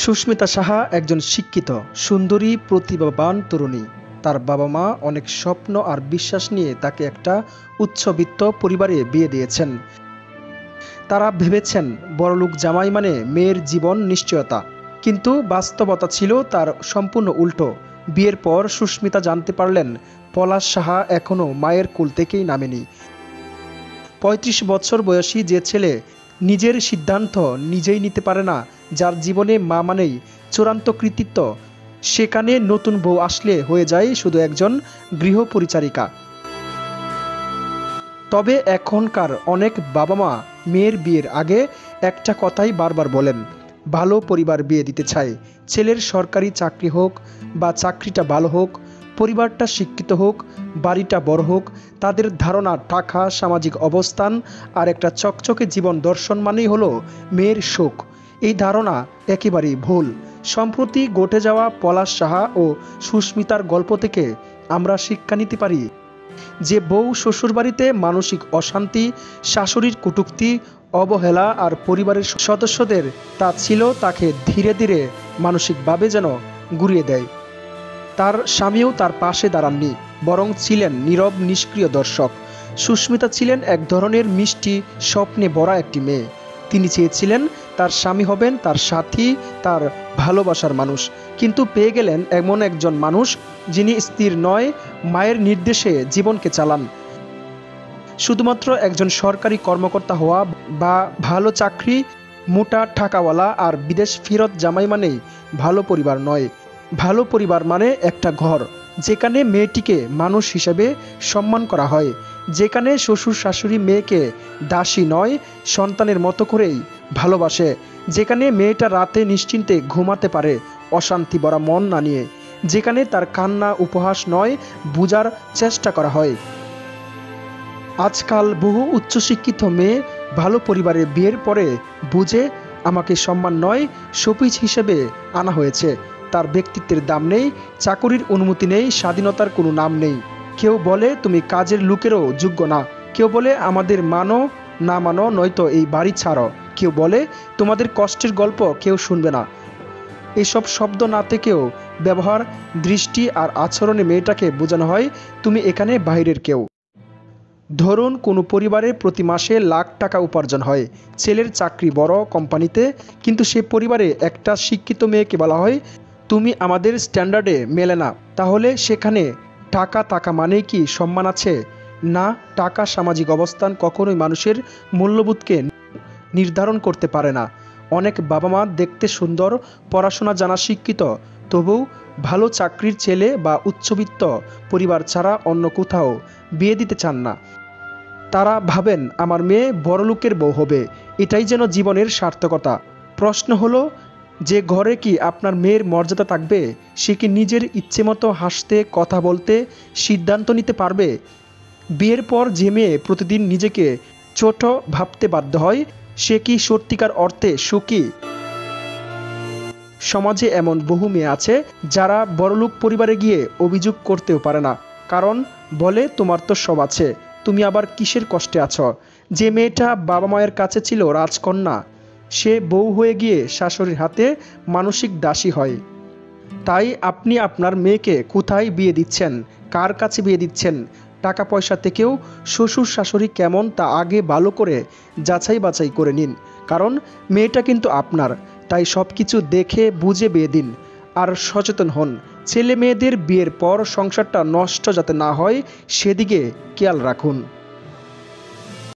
সুস্মিতা সাহা একজন শিক্ষিত, সুন্দরী, প্রতিভাবান তরুণী। তার বাবা মা অনেক স্বপ্ন আর বিশ্বাস নিয়ে তাকে একটা উচ্চবিত্ত পরিবারে বিয়ে দিয়েছেন। তারা ভেবেছেন বড়লোক জামাই মানে মেয়ের জীবন নিশ্চয়তা, কিন্তু বাস্তবতা ছিল তার সম্পূর্ণ উল্টো। বিয়ের পর সুস্মিতা জানতে পারলেন পলাশ সাহা এখনও মায়ের কোল থেকেই নামেনি। ৩৫ বছর বয়সী যে ছেলে নিজের সিদ্ধান্ত নিজেই নিতে পারে না, যার জীবনে মা মানেই চূড়ান্ত কৃতিত্ব, সেখানে নতুন বউ আসলে হয়ে যায় শুধু একজন গৃহপরিচারিকা। তবে এখনকার অনেক বাবা মা মেয়ের বিয়ের আগে একটা কথাই বারবার বলেন, ভালো পরিবার বিয়ে দিতে চায়। ছেলের সরকারি চাকরি হোক বা চাকরিটা ভালো হোক, পরিবারটা শিক্ষিত হোক, বাড়িটা বড় হোক। তাদের ধারণা টাকা, সামাজিক অবস্থান আর একটা চকচকে জীবন দর্শন মানেই হলো মেয়ের সুখ। এই ধারণা একেবারেই ভুল। সম্প্রতি ঘটে যাওয়া পলাশ সাহা ও সুস্মিতার গল্প থেকে আমরা শিক্ষা নিতে পারি যে বউ শ্বশুরবাড়িতে মানসিক অশান্তি, শাশুড়ির কটূক্তি, অবহেলা আর পরিবারের সদস্যদের তা ছিল তাকে ধীরে ধীরে মানসিকভাবে যেন গুঁড়িয়ে দেয়। তার স্বামীও তার পাশে দাঁড়াননি, বরং ছিলেন নীরব নিষ্ক্রিয় দর্শক। সুস্মিতা ছিলেন এক ধরনের মিষ্টি স্বপ্নে ভরা একটি মেয়ে। তিনি চেয়েছিলেন তার স্বামী হবেন তার সাথী, তার ভালোবাসার মানুষ, কিন্তু পেয়ে গেলেন এমন একজন মানুষ যিনি স্থির নয়, মায়ের নির্দেশে জীবনকে চালান। শুধুমাত্র একজন সরকারি কর্মকর্তা হওয়া বা ভালো চাকরি, মোটা টাকাওয়ালা আর বিদেশ ফেরত জামাই মানেই ভালো পরিবার নয়। ভালো পরিবার মানে একটা ঘর যেখানে মেয়েটিকে মানুষ হিসেবে সম্মান করা হয়, যেখানে শ্বশুর শাশুড়ি মেয়েকে দাসী নয়, সন্তানের মতো করেই ভালোবাসে, যেখানে মেয়েটা রাতে নিশ্চিন্তে ঘুমাতে পারে অশান্তি ভরা মন না নিয়ে, যেখানে তার কান্না উপহাস নয়, বোঝার চেষ্টা করা হয়। আজকাল বহু উচ্চশিক্ষিত মেয়ে ভালো পরিবারে বিয়ের পরে বুঝে আমাকে সম্মান নয়, শোপিস হিসেবে আনা হয়েছে। তার ব্যক্তিত্বের দাম নেই, চাকরির অনুমতি নেই, স্বাধীনতার কোনো নাম নেই। কেউ বলে তুমি কাজের লোকেরও যোগ্য না, কেউ বলে আমাদের মানো না মানো নয়তো এই বাড়ি ছাড়ো, কেউ বলে তোমাদের কষ্টের গল্প কেউ শুনবে না। এসব শব্দ না থেকেও ব্যবহার, দৃষ্টি আর আচরণে মেয়েটাকে বোঝানো হয় তুমি এখানে বাইরের কেউ। ধরুন কোনো পরিবারে প্রতি মাসে লাখ টাকা উপার্জন হয়, ছেলের চাকরি বড় কোম্পানিতে, কিন্তু সে পরিবারে একটা শিক্ষিত মেয়েকে বলা হয় তুমি আমাদের স্ট্যান্ডার্ডে মেলে না। তাহলে সেখানে টাকা টাকা মানেই কি সম্মান আছে? না, টাকা, সামাজিক অবস্থান কখনোই মানুষের মূল্যবোধকে নির্ধারণ করতে পারে না। অনেক বাবা মা দেখতে সুন্দর, পড়াশোনা জানা, শিক্ষিত, তবু ভালো চাকরির ছেলে বা উচ্চবিত্ত পরিবার ছাড়া অন্য কোথাও বিয়ে দিতে চান না। তারা ভাবেন আমার মেয়ে বড়লোকের বউ হবে, এটাই যেন জীবনের সার্থকতা। প্রশ্ন হলো, যে ঘরে কি আপনার মেয়ের মর্যাদা থাকবে? সে কি নিজের ইচ্ছে মতো হাসতে, কথা বলতে, সিদ্ধান্ত নিতে পারবে? বিয়ের পর যে মেয়ে প্রতিদিন নিজেকে ছোট ভাবতে বাধ্য হয়, সে কি সত্যিকার অর্থে সুখী? সমাজে এমন বহু মেয়ে আছে যারা বড়লোক পরিবারে গিয়ে অভিযোগ করতেও পারে না, কারণ বলে তোমার তো সব আছে, তুমি আবার কিসের কষ্টে আছো? যে মেয়েটা বাবা মায়ের কাছে ছিল রাজকন্যা, সে বউ হয়ে গিয়ে শাশুড়ির হাতে মানসিক দাসী হয়। তাই আপনি আপনার মেয়েকে কোথায় বিয়ে দিচ্ছেন, কার কাছে বিয়ে দিচ্ছেন, টাকা পয়সা থেকেও শ্বশুর শাশুড়ি কেমন তা আগে ভালো করে যাচাই বাছাই করে নিন, কারণ মেয়েটা কিন্তু আপনার। তাই সব কিছু দেখে বুঝে বিয়ে দিন আর সচেতন হন। ছেলে মেয়েদের বিয়ের পর সংসারটা নষ্ট যাতে না হয় সেদিকে খেয়াল রাখুন।